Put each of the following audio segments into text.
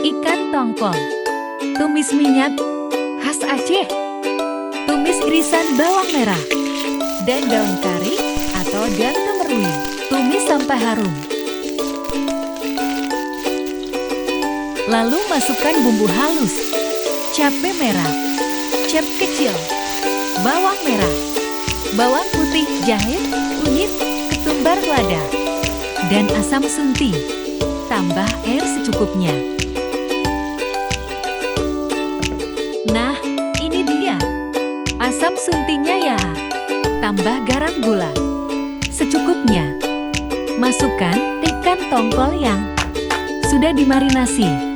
Ikan tongkol. Tumis minyak khas Aceh. Tumis irisan bawang merah dan daun kari atau daun kemerui. Tumis sampai harum. Lalu masukkan bumbu halus. Cabai merah, cabai kecil, bawang merah, bawang putih, jahe, kunyit, ketumbar lada, dan asam sunti. Tambah air secukupnya. Nah, ini dia. Asam suntinya ya. Tambah garam gula secukupnya. Masukkan ikan tongkol yang sudah dimarinasi.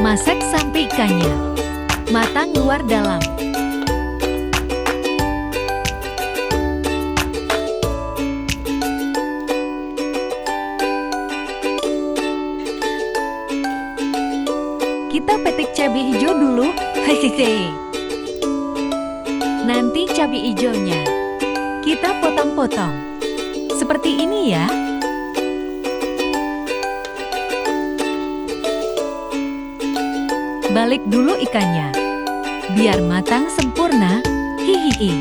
Masak sampai ikannya matang luar dalam. Kita petik cabai hijau dulu. Hehehe. Nanti cabai hijaunya kita potong-potong. Seperti ini ya. Balik dulu ikannya, biar matang sempurna. Hihihi.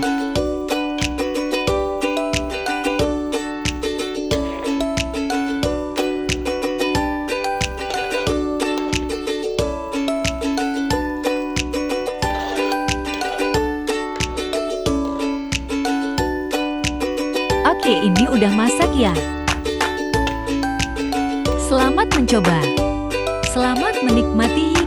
Oke, ini udah masak ya. Selamat mencoba. Selamat menikmati.